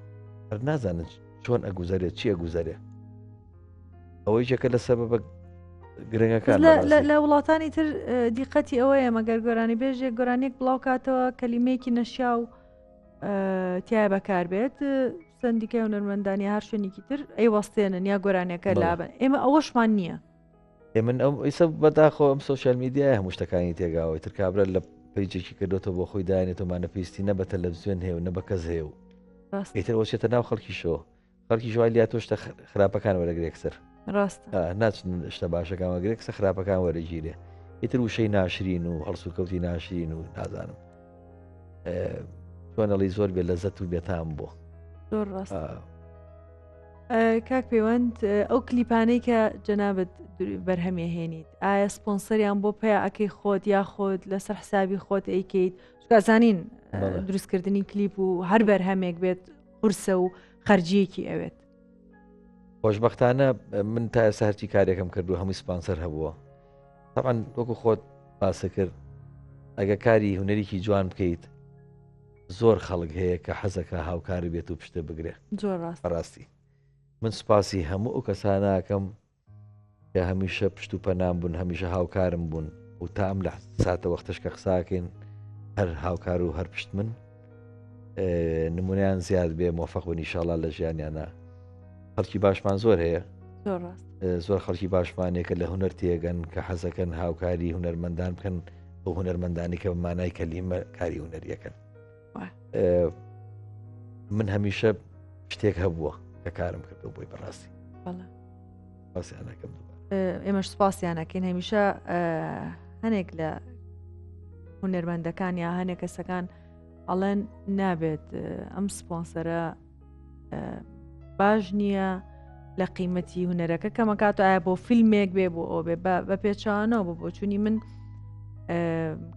هەر نازانن چۆن ئەگوزارێت چی ئەگوزارێ ئەوەی جەکە لە سەبەبە گرنگەکان لە وڵاتانی تر دیقەتی ئەوەیە مەگەر گۆرانی بێژێک گۆرانێک بڵاو کاتەوە کەلیمەیەکی نەشیا و تایە بەکار بێت سندیکای هونەرمەندانی هەر شوێنێکی تر ئەی وەستێنن یا گۆرانەکە لابن ئێمە ئەوەشمان نییە من ئەم ئیسە بەداخۆ ئەم سوۆسیال میدیای هەموو شتەکانی تێگاوەی تر کابرا لە پیجێکی کردوەوە بۆ خۆی داێتەوەمانە پێویستی نە بە تەلەڤیزیۆن هەیە و نە بە کەس هەیە و ئیتر وەچێتە ناو خەڵکیشەوە خەڵکی ژوای لیا تۆ شتە خراپەکان وەرەگرێکسەر ڕاست ناچن شتە باشەکان وەگرێک سە خراپەکان وەرەگیرێ ئیتر وشەی ناشرین و هەڵسوکەوتی ناشرین و نازانم چۆنەڵی زۆر بێ لە زەت و بێتام بۆ زۆر ڕاست کاک پەیوەند ئەو کلیپانەی کە جەنابەت بەرهەمێ هێنیت ئایا سپۆنسەریان بۆ پێ ئەکەی خۆت یا خۆت لەسەر حسابی خۆت ئەیکەیت زانین دروستکردنی کلیپ و هەر بەرهەمێک بێت قورسە و خەرجیەکی ئەوێت خۆشببختانە من تا ئێستا هەرچی کارێکم کردو هەمووی سپانسەر هەبووە تاوان وەکو خۆت باسە کرد ئەگە کاری هوەرێکی جوان بکەیت زۆر خەڵک هەیە کە حەزەکە هاوکاری بێت و پشتە بگرێ زۆر ڕاستی من سوپاسی هەموو ئەو کەساناکەم کە هەمیشە پشت و پەنام بوون هەمیشە هاوکارم بوون و تام لە ساتە وەختش کە قساکەین هەر هاوکار و هەر پشت من نمونیان زیاد بێ مۆفەق بوون ئینشاڵڵا لە ژیانیانە خەڵکی باشمان زۆر هەیە زۆر خەڵکی باشمانێکە لە هوەر تێگەن کە حەزەکەن هاوکاری هوەرمەندان بکەن بۆ هوەرمەندانی کە بەمانای کەلیمە کاری هوەریەکەن من هەمیشە شتێک هەبووە کە کارم کردو بۆی بەڕاستی ئێمەش سپاسیانەکەین هەمیشە هەنێک لە هوەرمەندەکان یا هەنێک کەسەکان ئەڵێن نابێت ئەم سپۆنسەرە باش نییە لە قیمەتی هوەرەکە کەمە کاتۆ ئایا بۆ فیلمێک بێ بۆ ئەو بێ بە پێچانەوە بۆ چوونی من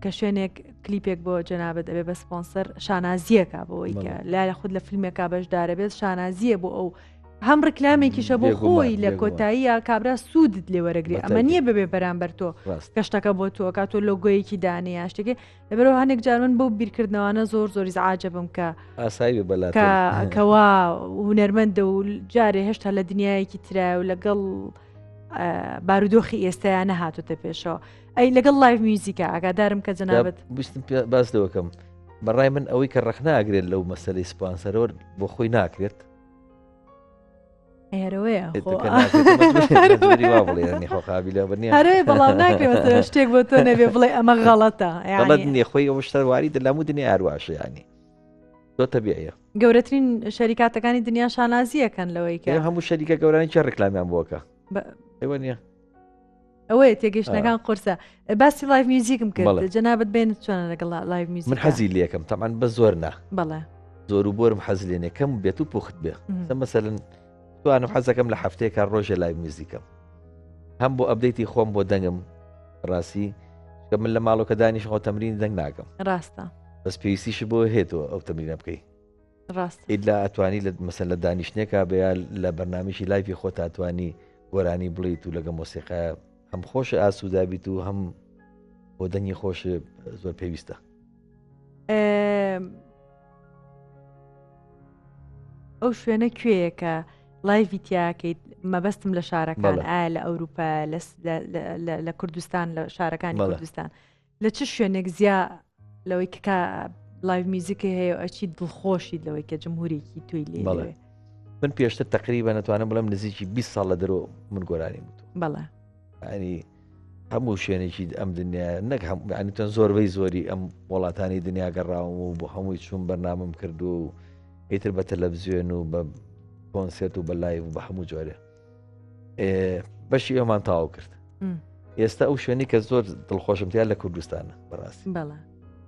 کە شوێنێک کلیپێک بۆ جەنابەت ئەبێ بە سپۆنسەر شانازیەکە بۆەوەی کە لای خودت لە فیلمێکا بەشدارە بێت شانازیە بۆ ئەو هەم ڕکلامێکیشە بۆ خۆی لە کۆتایی کابرا سوودت لێ وەرەگری ئەمە نییە ببێ بەرامبەر تۆ گەشتەکە بۆ تۆ کاتۆ لۆگۆیەکی دانەیە شتێکی لەبەرەوە هەنێک جارمن بەو بیرکردنەوەوانە زۆر زۆری عاجبم کە کەوا هوەرمەندە و جارێ هێشتا لە دنیایەکی ترا و لەگەڵ بارودۆخی ئێستایان نەهاتوتە پێشەوە ئەی لەگەڵ لایڤ میوزیکە ئاگادارم کە جەنابەت بستم باس دەوەکەم بەڕای من ئەوەی کە ڕەخنا ئاگرێت لەو مەسەلەی سپانسەرەوە بۆ خۆی ناکرێت هەرەوەیە هەرێ بەڵام ناکرێت شتێک بۆ تۆ نەبێ بڵێ ئەمە غەڵەتە غەڵەت نییە خۆی ئەوە شتەواری دەلامو دنیا هەرواشە ینی تۆ تەبیعیە گەورەترین شەریکاتەکانی دنیا شانازیەکەن لەوەی کە هەموو شەریکە گەورانی چه ڕێکلامیان بۆکە ئەوە نییە ئەوەیە تێگەشتەکان قورسە باسی لایڤ میوزیکم کرد جەنابەت بێنت چۆنە لەگەڵ لایڤ میوزیک من حەزی لەکەم تەمان بە زۆر نا بەڵێ زۆر و بۆرم حەز لێنێ کەم بێت و پوخت بێ مەسەلەن توانم حەزەکەم لە هەفتەیەکە ڕۆژە لایڤ میوزیکم هەم بۆ ئەبدەیتی خۆم بۆ دەنگم ڕاستی کە من لە ماڵۆکە دانیش خۆ تەمرین دەنگ ناکەم ڕاستە بەس پێویستیش بۆ هێتەوە ئەو تەمرینە بکەی ڕاست ئیلا ئەتوانی لە مەسەن لە دانیشتێکا بەیە لە بەرنامێکی لایڤی خۆ ئەتوانی گۆرانی بڵیت و لەگە مۆسیقایە هەم خۆشە ئاسوودابیت و هەم بۆ دەنگی خۆش زۆر پێویستە ئەو شوێنە کوێیە کە لایڤی تیاکەیت مەبەستم لە شارەکان ئایا لە ئەوروپا لە کوردستان لە شارەکانی کوردستان لە چ شوێنێک زیاد لەوەی کە لایڤ میوزیکە هەیە ئەچی دڵخۆشیت لەوەی کە جمهورێکی توی لێ من پێشتر تقریبا نەتوانم بڵم نزیکی 20 ساڵ لە دەرەوە من گۆرانی وتو بەڵێ ینی هەموو شوێنێکی ئەم دنیا نەک ینیتەن زۆربەی زۆری ئەم وڵاتانی دنیا گەڕاوم و بۆ هەمووی چوون بەرنامەم کردو و ئیتر بە تەلەڤیزیۆن و بە کۆنسێرت و بە لایڤ و بە هەموو جۆرە بەشی ئەومان تاوا کرد ئێستا ئەو شوێنی کە زۆر دڵخۆشم تیا لە کوردستانە بەڕاستی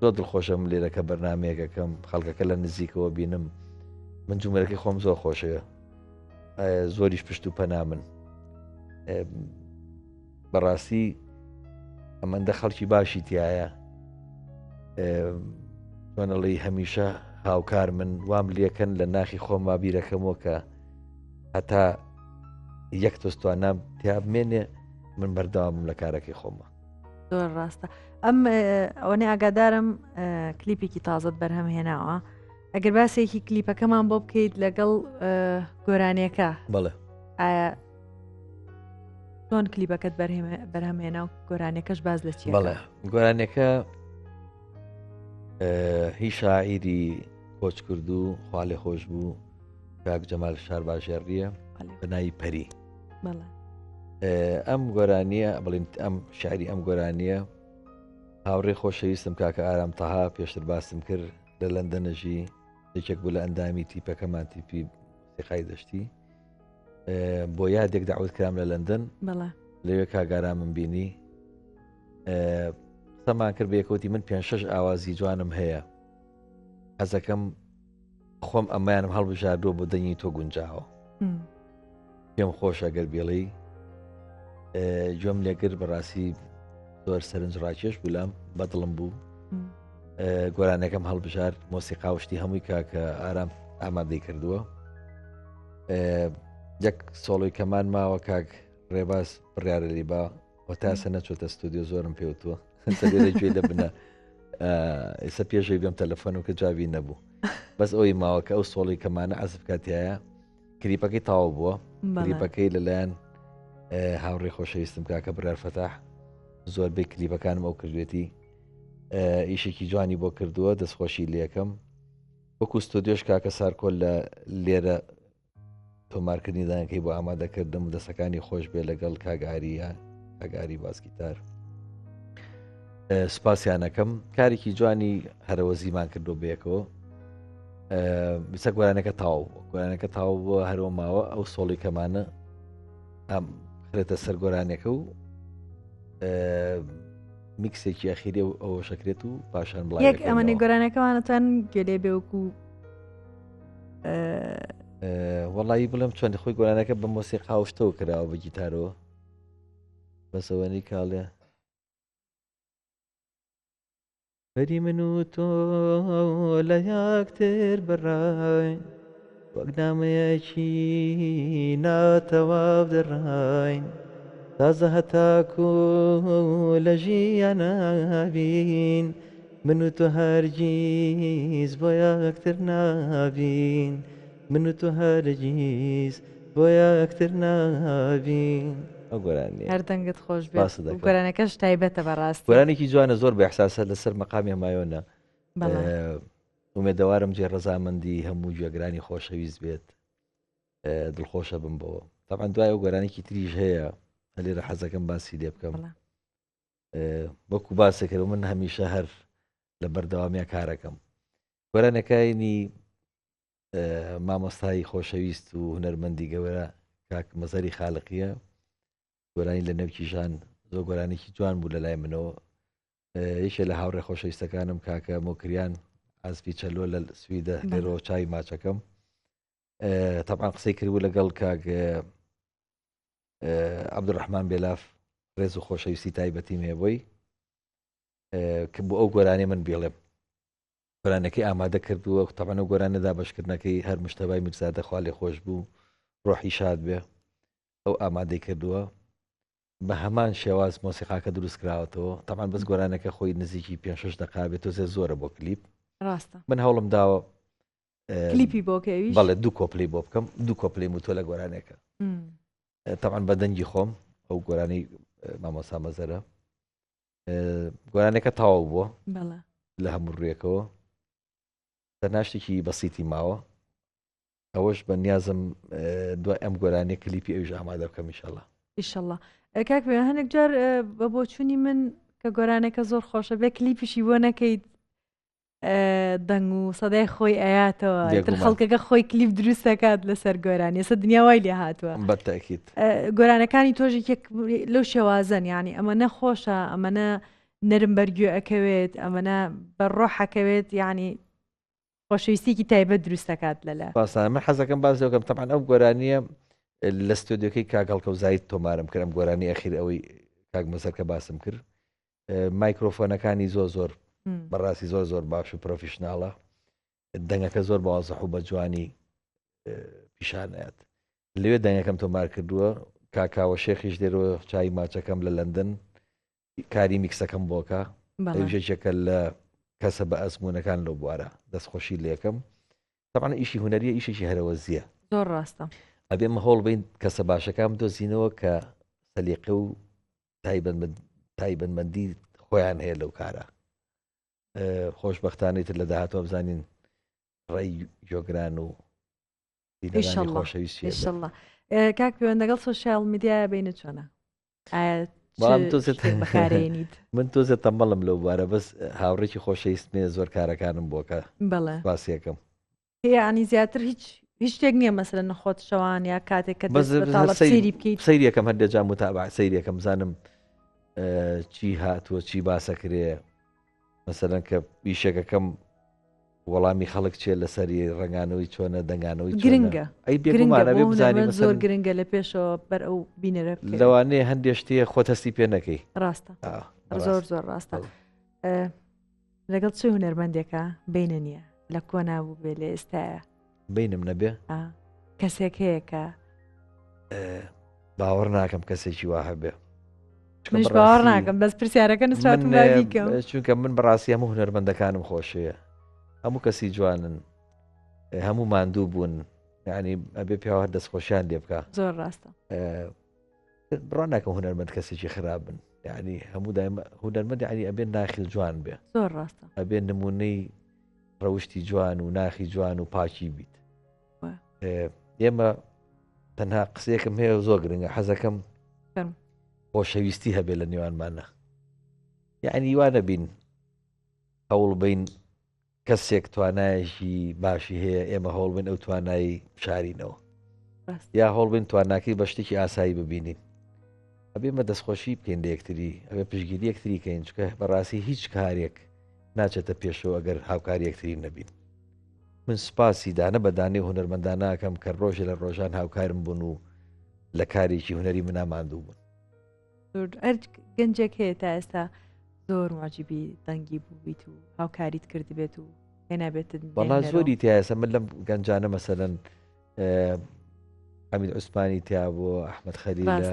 زۆر دڵخۆشم لێرەکە بەرنمەیەکەکەم خەڵکەکە لە نزیکەوە بینم من جومەرەکەی خۆم زۆر خۆشەیە زۆریش پشت و پەنا من بەڕاستی ئەمەندە خەڵکی باشی تایە چۆنەڵی هەمیشە هاوکار من وام لێکەن لە ناخی خۆم وابیرەکەمەوە کە هەتا یەک تۆستوانام تیابمێنێ من بەردەوامم لە کارەکەی خۆمە زۆر ڕاستە ئەم ئەوەنێ ئاگادارم کلیپێکی تازت بەرهەم هێناوە ئەگەر باسێکی کلیپەکەمان بۆ بکەیت لەگەڵ گۆرانیەکە بەڵێ ئایا چۆن کلیپەکەت بەرهەمهێنا و گۆرانیەکەش باز لە چی بەڵێ گۆرانیەکە هیچ شاعیری کۆچ کردو خوا لێ خۆش بوو کاک جەمال شار باژێڕیە بەناوی پەری ئەم گۆرانیە بڵین ئەم شاعری ئەم گۆرانیە هاوڕێ خۆشەویستم کاکە ئارام تەها پێشتر باسم کرد لە لەندەنەژی یەکێک بوو لە ئەندامی تیپەکەمان تیپی سیخای دەشتی بۆ یادێک داوت کرام لە لەندەن لەوێ کاگارا من بینی قسەمان کرد بەیەکەوتی من 5-6 ئاوازی جوانم هەیە حەزەکەم خۆم ئەمایانم هەڵبژاردووە بۆ دەنگی تۆ گونجاوە پێم خۆشە گەر بێڵی گوێم لێگر بەڕاستی زۆر سەرنج ڕاکێش بولام بەدڵم بوو گۆرانەکەم هەڵبژار مۆسیقا و شتی هەمووی کاکە ئارام ئامادەی کردووە یەک سۆڵی کەمان ماوە کاک ڕێباز بڕیارە لیبا و تاسە نەچۆتە ستودیۆ زۆرم پێوتووە گوێ لە بنە ئێستا پێشەوەی بێم تەلەفۆنم کە جوابی نەبوو بەس ئەوی ماوە کە ئەو سۆڵی کەمانە عەزف کاتیایە کلیپەکەی تاوا بووە کلیپەکەی لەلایەن هاوڕێی خۆشەویستم کاکە بڕیار فەتاح زۆربەی کلیپەکانم ئەو کردوێتی ئیشێکی جوانی بۆ کردووە دەستخۆشی لێکم وەکو ستودیۆش کاکە سارکۆل لە لێرە تۆمارکردنی دانەکەی بۆ ئامادەکردم و دەستەکانی خۆش بێ لەگەڵ کاگاریە کاگاری باسکیتار سپاسیانەکەم کارێکی جوانی هەرەوە زیمان کردو بێکەوە بیسە گۆرانەکە تاو گۆرانەکە تاو بووە هەروە ماوە ئەو سۆڵی کەمانە ئەم خرێتە سەر گۆرانەکە و میکسێکی ئەخیرێ و ئەوە شەکرێت و پاشان بڵ یەک ئەمەنی گۆرانەکەوانەتان گوێلێ بێ وەکو وەڵایی بڵم چۆن خۆی گۆرانەکە بە مۆسیقا شتەوە کراوە بە گیتارەوە بەسەوەنی کاڵێ بەری من و تۆ لە یەکتر بەڕاین وەک نامەیەکی ناتەواو دەڕاین تازە هەتاکو لە ژیانەبین من و تۆ هەرگیز بۆ یەکتر نابین من و تۆ هەرگیز بۆ یەکتر نابین ئەو گۆرانی هەر دەنگت خۆش بێت گۆرانەکەش تایبەتە بەڕاستی گۆرانێکی جوانە زۆر بە ئەحساسە لەسەر مەقامی هەمایۆنە ومێدەوارم جێ ڕەزامەندی هەموو گوێگرانی خۆشەویست بێت دڵخۆشە بم بەوە تاقان دوای ئەو گۆرانێکی تریژ هەیە لێرە حەزەکەم باسی لێ بکەم وەکو باسەکەەوە من هەمیشە هەر لە بەردەوامیە کارەکەم گۆرانەکەینی مامۆستایی خۆشەویست و هونەرمەندی گەورە کاک مەزەری خالقیە گۆرانی لە نەوکیژان زۆر گۆرانێکی جوان بوو لە لای منەوە یەکێ لە هاوڕێ خۆشەویستەکانم کاکە مۆکریان ئازفی چەلۆ لە سویدە لێرەوە چای ماچەکەم تەبعان قسەی کردبوو لەگەڵ کاک عەبدوڕەحمان بێلاف ڕێز و خۆشەویستی تایبەتیم هێبۆی کە بۆ ئەو گۆرانێ من بێڵێم گۆرانەکەی ئامادە کردووە تەبعان ئەو گۆرانە دابەشکردنەکەی هەر مشتەبای میرزادە خوا لێ خۆش بوو ڕۆحی شاد بێ ئەو ئامادەی کردووە بە هەمان شێواز مۆسیقاکە دروست کراوەتەوە تەبعان بەس گۆرانەکە خۆی نزیکی 5-6 دقا بێت تۆ زۆرە بۆ کلیپ ڕاستە من هەوڵم داوە کلیپی بۆ کەویش بەڵێ دوو کۆپلی بۆ بکەم دوو کۆپلی موتۆ لە گۆرانێکە تەمان بە دەنگی خۆم ئەو گۆرانی مامۆستا مەزەرە گۆرانێکە تاوا بووە لە هەموو ڕوویەکەوە تەناشتێکی بەسیتی ماوە ئەوەش بە نیازم دوای ئەم گۆرانی کلیپی ئەوش ئامادە بکەم ئینشەڵڵا ئینشەڵڵا کاک بێ هەندێک جار بە بۆچوونی من کە گۆرانێکە زۆر خۆشە بێ کلیپیشی بۆ نەکەیت دەنگ و سەدای خۆی ئەیاتەوە تر خەڵکەکە خۆی کلیپ دروست دەکات لەسەر گۆرانی ئێستا دنیاوای لێ هاتووە بەتاکید گۆرانەکانی تۆژی لەو شێوازن ینی ئەمە نەخۆشە ئەمەنە نەرم بەرگوێ ئەکەوێت ئەمەنە بەڕۆحەکەوێت ینی خۆشەویستێکی تایبەت دروست دەکات لەلا پاسانە من حەزەکەم باز دەکەم تەمان ئەو گۆرانیە لە ستۆدیۆکەی کاگەڵکە و زایت تۆمارم کردم گۆرانی ئەخیر ئەوەی کاک مەسەرکە باسم کرد مایکرۆفۆنەکانی زۆر بەڕاستی زۆر باش و پرۆفیشناڵە دەنگەکە زۆر بەوازەح و بە جوانی پیشانەت لەوێ دەنگەکەم تۆمار کردووە کاکاوە شێخیش دێرەوە چای ماچەکەم لە لەندەن کاری میکسەکەم بۆکە ئەوژێکێکە لە کەسە بە ئەزمونونەکان لەو بوارە دەستخۆشی لێکم تەمان ئیشی هوەریە ئیشێکی هەرەوە زیە زۆر ڕاستە ئەبێمە هەوڵ بین کەسە باشەکان دۆزینەوە کە سەلیقە و تایبەتمەندی خۆیان هەیە لەو کارە خۆشبەختانیتر لە داهاتوە بزانین ڕێی جۆگران و خۆشەویستی ئینشەڵڵا کاک پەیوەند لەگەڵ سۆشیال میدیایە بینە چۆنە بەخارێنیت من تۆزێ تەمەڵم لەو بارە بەس هاوڕێکی خۆشەویستمێ زۆر کارەکانم بۆکە بەڵێ باسیەکەم ینی زیاتر هیچ شتێک نییە مەسەرە نەخۆت شەوان یا کاتێک کە سەیری بکەیت سەیریەکەم هەندێک جا متابع سەیریەکەم بزانم چی هاتووە چی باسەکرێ مەسەرەن کە بیشێکەکەم وەڵامی خەڵک چێ لەسەری ڕنگانەوەی چۆنە دەنگانەوەی گرنگە ئەی بێگومانە بزانین زۆر گرنگە لە پێشەوە بەر ئەو بینەرە لەوانەیە هەندێک شتێ خۆت هەستی پێ نەکەی ڕاستە زۆر ڕاستە لەگەڵ چه هونەرمەندێکە بینە نییە لە کۆنابوو بێ لە ئێستاە بینم نەبێ کەسێک هەیە کە باوەڕ ناکەم کەسێکی وا هەبێ منش باوەڕ ناکەم بەس پرسیارەکە نووسراتم باویکەم چونکە من بەڕاستی هەموو هونەرمەندەکانم خۆشەیە هەموو کەسی جوانن هەموو ماندوو بوون یعنی ئەبێ پیاوە دەستخۆشیان لێ بکە زۆر ڕاستە بڕان ناکەم هونەرمەند کەسێکی خراپن یعنی هەموو هونەرمەند یعنی ئەبێ ناخی جوان بێ زۆر ڕاستە ئەبێ نمونەی ڕەوشتی جوان و ناخی جوان و پاچی بیت ئێمە تەنها قسەیەکم هەیە زۆر گرنگە حەزەکەم خۆشەویستی هەبێ لە نێوانمانە یعنی وانە بین هەوڵ بین کەسێک توانایشی باشی هەیە ئێمە هەوڵ بین ئەو توانایی شارینەوە یا هەوڵ بین تواناکەی بە شتێکی ئاسایی ببینین ئەبێمە دەستخۆشی بکەین لە یەکتری ئەبێ پشگیری یەکتری کەین چکە بەڕاستی هیچ کارێک ناچێتە پێشەوە ئەگەر هاوکاری یەکتری نەبین من سپاسی دانە بەدانەی هونەرمەنداناکەم کە ڕۆژێ لە ڕۆژان هاوکارم بوون و لە کارێکی هونەری مناماندوو بوون گەنجێک هەیە تا ئێستا زۆر واجبی دەنگی بوو بیت و هاوکاریت کرد بێت و هێنابێتت بەڵا زۆری تایەسە من لەم گەنجانە مەسەرەن حەمید عوسمانی تیا بۆ ئەحمەد خەلیلە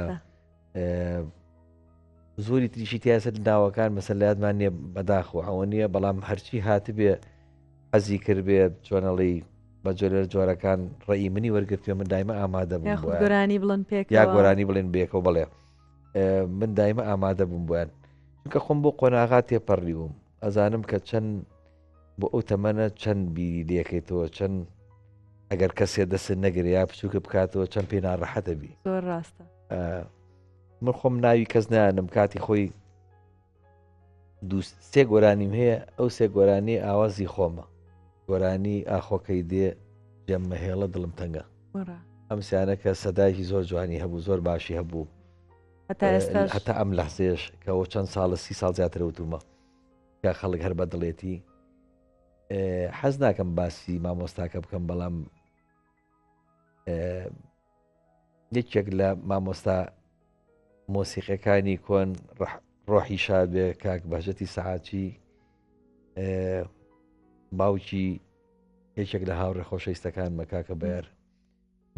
زۆری تریشی تایەسە ناوەکان مەسەر لە یادمان نییە بەداخۆ ئەوە نییە بەڵام هەرچی هاتبێ حەزی کرد بێت جۆنەڵی بە جۆرە جۆرەکان ڕێی منی وەرگرتوێ من دایمە ئامادە بووم گۆرانی بڵند پێک یا گۆرانی بڵێن بێکەوە بڵێ من دایمە ئامادە بووم بۆیان چونکە خۆم بۆ قۆناغات تێپەڕی بووم ئەزانم کە چەند بۆ ئەو تەمەنە چەند بیری دێکێتەوە چەند ئەگەر کەسێ دەست نەگرێ یا بچووکە بکاتەوە چەند پێ ناڕەحەتە بی زۆر ڕاستە من خۆم ناوی کەس نانم کاتی خۆی سێ گۆرانیم هەیە ئەو سێ گۆرانی ئاوازی خۆمە گۆرانی ئاخۆکەی دێ جەممە هێڵە دڵم تەنگە ئەم سیانە کە سەدایکی زۆر جوانی هەبوو زۆر باشی هەبوو هەتا ئەم لەحزێش کەەوە چەند ساڵە 30 ساڵ زیاتر وتومە کە خەڵک هەر بە دڵێتی حەز ناکەم باسی مامۆستاکە بکەم بەڵام یەکێک لە مامۆستا مۆسیقەکانی کۆن ڕۆحی شاد بێ کاک بەهجەتی سەعاتی باوکی یەکێک لە هاوڕێ خۆشەویستەکان مەکاکە بەر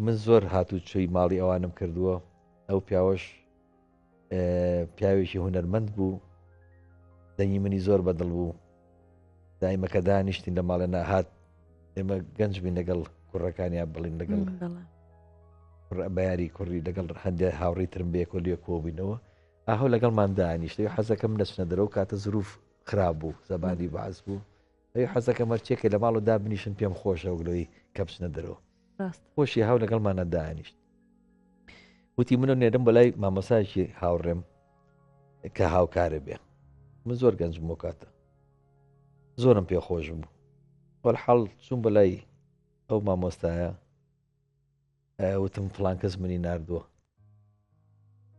من زۆر هاتوو چۆی ماڵی ئەوانم کردووە ئەو پیاوەش پیاوێکی هونەرمەند بوو دەنگی منی زۆر بەدڵ بوو دایمەکە دانیشتین لە ماڵە ناهات ئێمە گەنج بین لەگەڵ کوڕەکانیان بڵین لەگەڵ بەیاری کوڕی لەگەڵ هەندێک هاوڕێی ترم بێ کۆ لێ کۆبینەوە ئاهۆ لەگەڵماندا نیشتەوە حەزەکەم نەچنە دەرەوە کاتە زروف خراپ بوو زەبانی باز بوو ئەوی حەزەکە مەرچێکە لە ماڵ و دابنیشن پێم خۆشە وگلەوەی کە بچنە دەرەوە خۆشی هاو لەگەڵمانە دانیشت وتی منە نێرم بەلای مامۆسایکی هاوڕێم کە هاوکارە بێ من زۆر گەنج بوو کاتە زۆرم پێخۆش بوو وەڵحاڵ چوون بەلای ئەو مامۆستایە وتم فڵان کەس منی ناردووە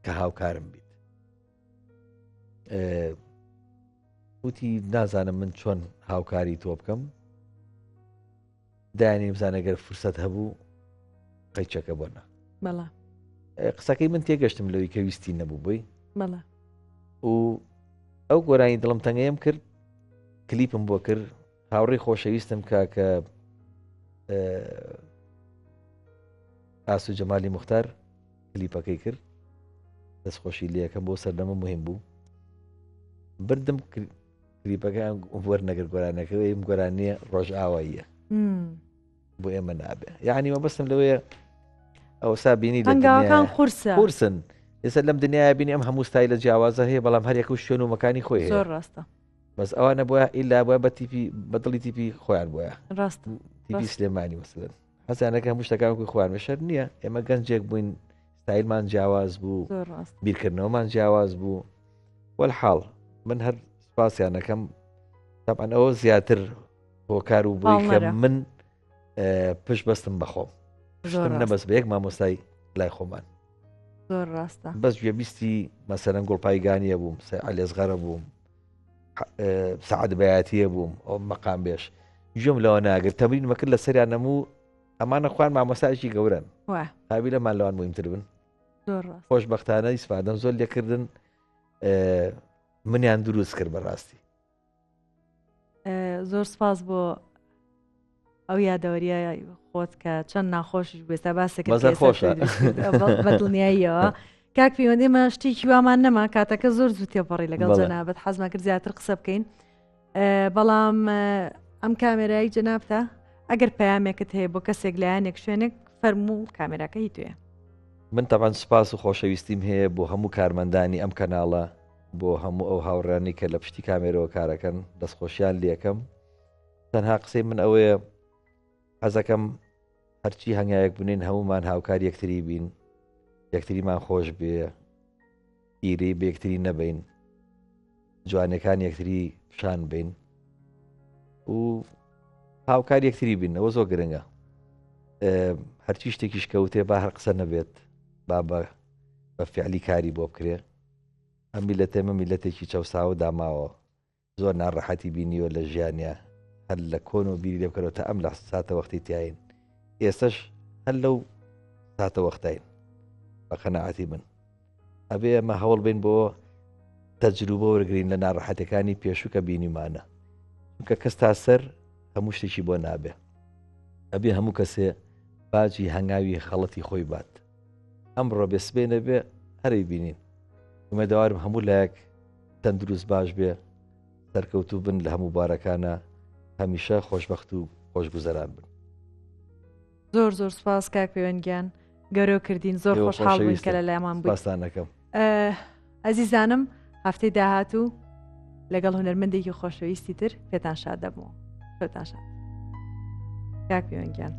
کە هاوکارم بیت وتی نازانم من چۆن هاوکاری تۆ بکەم دایانی بزانەگەر فرسەت هەبوو قەیچەکە بۆنە بەڵا قسەکەی من تێگەشتم لەوەی کە ویستی نەبوو بووی بەڵا و ئەو گۆرانی دڵم تەنگەیەم کرد کلیپم بۆ کرد هاوڕێی خۆشەویستم کاکە ئاسو جەمالی موختار کلیپەکەی کرد دەستخۆشی لێەکەم بۆ سەردەمە مهم بوو بردم کلیپەکەیان وەرنەگەر گۆرانەکەی ئەم گۆرانیە ڕۆژ ئاواییە بۆ ئێمە نابێ یعنی مەبەستم لەوەیە ئەوسا بینی هەنگاوەکان قورسن ئێستا لەم دنیاە بینی ئەم هەموو ستایلە جیاوازە هەیە بەڵام هەرێک و شوێن و مەکانی خۆی هەیە زۆر ڕاستە بەس ئەوانە بۆە ئیلا بۆە بە تیپی بەدڵی تیپی خۆیان بۆیە ڕاست تیپی سلێمانی وەسلن حەزانەکە هەموو شتەکانکوی خوارد بەشەر نییە ئێمە گەنجێک بووین ستایلمان جیاواز بوو بیرکردنەوەمان جیاواز بوو وەلحاڵ من هەر سپاسیانەکەم تاپان ئەوە زیاتر هۆکار و بووی کە من پشت بەستم بەخۆم شتم نەبەست بە یەک مامۆستای لای خۆمان زۆر ڕاستە بەس گوێبیستی مەسەرەن گۆڵپایگانیە بووم عەلێزغەرە بووم سەعەد بەیاتیە بووم ئەو مەقام بێش گوێم لەوە ناگرت تەمرین مەکرد لە سەریان نەموو ئەمانە خوان مامۆستایکی گەورن هاوی لەمان لەوان مهمتر بن خۆشبەختانە ئیسفادەم زۆر لێکردن منیان دروست کرد بەڕاستی زۆر سپاس بۆ ئەو یادەوەریە خۆت کە چەند ناخۆشیش بێستا باسێکە خۆشە بەدڵنیاییەوە کاک پەیوەندیمە شتێکی وامان نەما کاتەکە زۆر زوو تێپەڕی لەگەڵ جەنابەت حەزمان کرد زیاتر قسە بکەین بەڵام ئەم کامێرایی جەنابتە ئەگەر پەیامێکت هەیە بۆ کەسێک لایەنێک شوێنێک فەرموو کامێراکە هی توێ من تاوان سوپاس و خۆشەویستیم هەیە بۆ هەموو کارمەندانی ئەم کەناڵە بۆ هەموو ئەو هاوڕانی کە لە پشتی کامێرەوە کارەکەن دەستخۆشیان لێکەم تەنها قسەی من ئەوەیە حەزەکەم هەرچی هەنگایەک بنین هەمومان هاوکار یەکتری بین یەکتریمان خۆش بێ ئیرەی بە یەکتری نەبین جوانەکان یەکتری پیشان بین و هاوکار یەکتری بین ئەوە زۆر گرنگە هەرچی شتێکیش کەوتێ با هەر قسە نەبێت با بە فعلی کاری بۆ بکرێ ئەم میلەتێمە میلەتێکی چەوساوە داماوە زۆر ناڕەحەتی بینیوە لە ژیانیا هەر لە کۆن و بیری لێ بکەرەوە تا ئەم لە ساتە وەختی تیاین ئێستش هەر لەو ساتە وەختین بە قەناعەتی من ئەبێ ئەمە هەوڵ بین بۆ تەجروبە وەرگرین لە ناڕەحەتەکانی پێشوو کە بینیمانە چونکە کەس تا سەر هەموو شتێکی بۆ نابێ ئەبێ هەموو کەسێ باجی هەنگاوی خەڵەتی خۆی بات ئەمڕۆ بێسبێنە بێ هەرەی بینین ئومێدەوارم هەموو لایەک تەندروست باش بێ سەرکەوتوو بن لە هەموو بارەکانە هەمیشە خۆشبەخت و خۆشگوزەران بن زۆر زۆر سپاس کاک پەیوەندیان گەورە کردین زۆر خۆشحاڵ بووین کە لە لایمان بووین باستانەکەم ئەزیزانم هەفتەی داهاتوو لەگەڵ هونەرمەندێکی خۆشەویستی تر پێتان شاد دەبمەوە پێتان شاد کاک پەیوەندیان